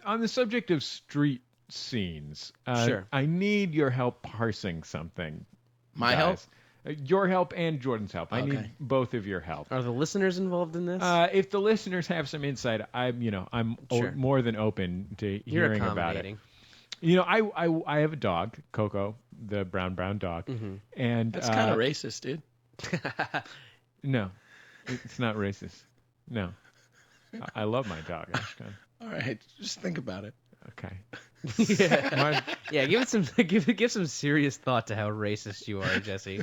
On the subject of street scenes, Sure. I need your help parsing something. My help? Your help and Jordan's help. I need Okay. both of your help. Are the listeners involved in this? If the listeners have some insight, I'm Sure. more than open to You're hearing about it. accommodating. I have a dog, Coco, the brown dog, and That's kind of racist, dude. no, it's not racist. No, I love my dog, Ashkon. All right, just think about it. Okay. Yeah. Yeah, give it some give some serious thought to how racist you are, Jesse.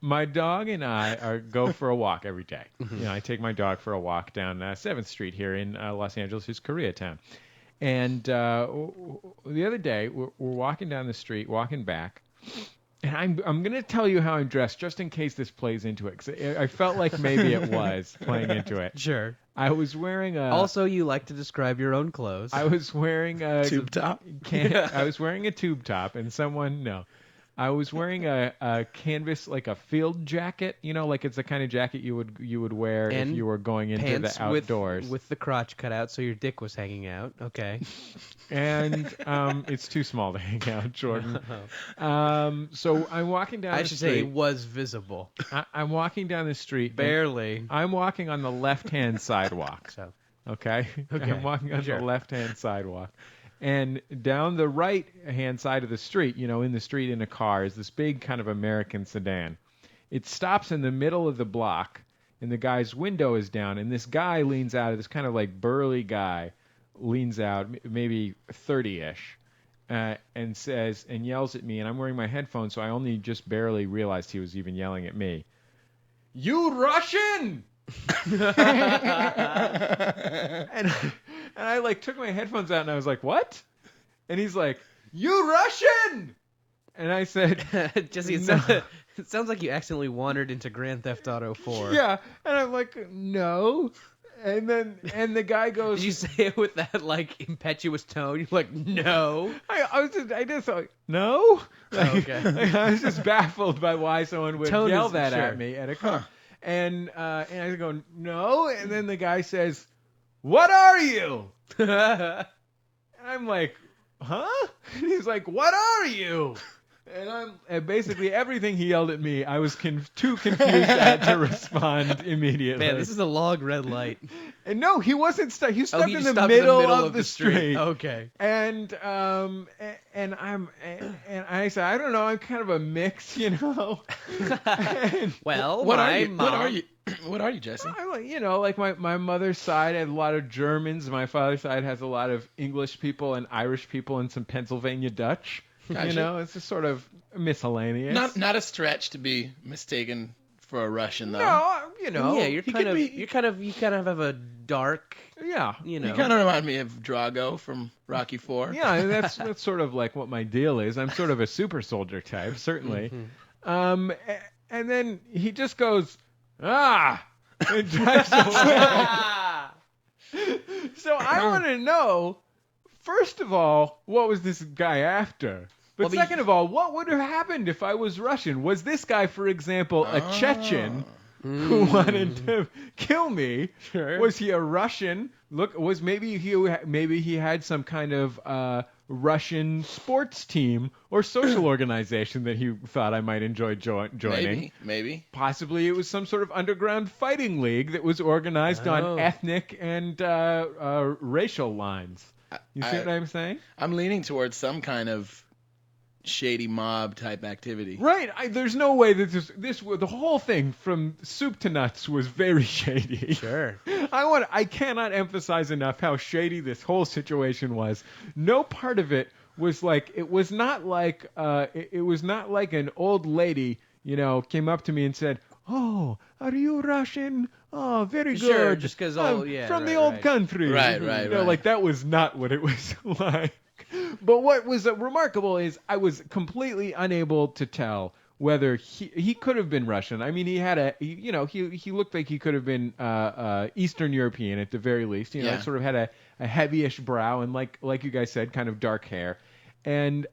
My dog and I go for a walk every day. I take my dog for a walk down 7th Street here in Los Angeles, who's Koreatown. And the other day, we're walking down the street, walking back, and I'm going to tell you how I'm dressed just in case this plays into it, because I felt like maybe it was playing into it. Sure. I was wearing a... Also, you like to describe your own clothes. I was wearing a... Tube top? I was wearing a tube top, and someone... No. I was wearing a canvas, like a field jacket, like it's the kind of jacket you would wear And if you were going into pants the outdoors. with the crotch cut out so your dick was hanging out. Okay. And it's too small to hang out, Jordan. So I'm walking down I the should street. say it was visible. I'm walking down the street. and Barely. I'm walking on the left-hand sidewalk. So. Okay? I'm walking on Sure. the left-hand sidewalk. And down the right-hand side of the street, in the street in a car, is this big kind of American sedan. It stops in the middle of the block, and the guy's window is down, and this guy leans out, this kind of like burly guy leans out, maybe 30-ish, and says, and yells at me, and I'm wearing my headphones, so I only just barely realized he was even yelling at me. You Russian! And I like took my headphones out and I was like, what? And he's like, you Russian! And I said, Jesse, No. it sounds like you accidentally wandered into Grand Theft Auto 4. yeah. And I'm like, no. And the guy goes, Did you say it with that like impetuous tone? You're like, no. I just like, no. Like, Okay. like, I was just baffled by why someone would Tone yell is- that sure. at me at a car. And I go, no. And then the guy says, what are you? And I'm like, huh? And he's like, what are you? And basically everything he yelled at me, I was too confused to respond immediately. Man, this is a long red light. And no, he wasn't stuck. He stopped He in just the stopped middle, in the middle of the street. Okay. And I said, I don't know, I'm kind of a mix, And Well, What my are you? mom... What are you? What are you, Jesse? I'm like, like my mother's side had a lot of Germans. My father's side has a lot of English people and Irish people and some Pennsylvania Dutch. Gotcha. It's just sort of miscellaneous. Not a stretch to be mistaken for a Russian, though. No, Yeah, you he kind could of be- have a dark, yeah. You kind of remind me of Jjgo from Rocky IV. Yeah, that's sort of like what my deal is. I'm sort of a super soldier type, certainly. And then he just goes, and drives away. So I want to know, first of all, what was this guy after? But second of all, what would have happened if I was Russian? Was this guy, for example, a Chechen who wanted to kill me? Sure. Was he a Russian? Was maybe he had some kind of Russian sports team or social organization that he thought I might enjoy joining? Maybe. Possibly it was some sort of underground fighting league that was organized on ethnic and racial lines. You see what I'm saying? I'm leaning towards some kind of shady mob type activity. Right. There's no way that the whole thing from soup to nuts was very shady. Sure. I cannot emphasize enough how shady this whole situation was. No part of it was like, it was not like an old lady, came up to me and said, "Oh, are you Russian? Oh, very good. Sure, just 'cause from the old country." Right. Like that was not what it was like. But what was remarkable is I was completely unable to tell whether he could have been Russian. I mean, he looked like he could have been Eastern European at the very least. Yeah. Sort of had a heavyish brow and like you guys said, kind of dark hair. and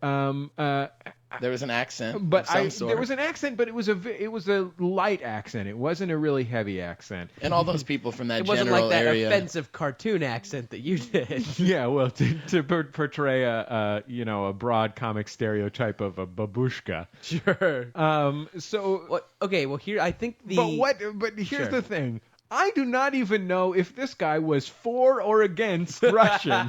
There was an accent, but of some sort. there was an accent, but it was a light accent. It wasn't a really heavy accent. And all those people from that It wasn't general like that area. offensive cartoon accent that you did. Yeah, well, to portray a broad comic stereotype of a babushka. Sure. So, Well, okay. Well, here I think the. But here's Sure. the thing. I do not even know if this guy was for or against Russian.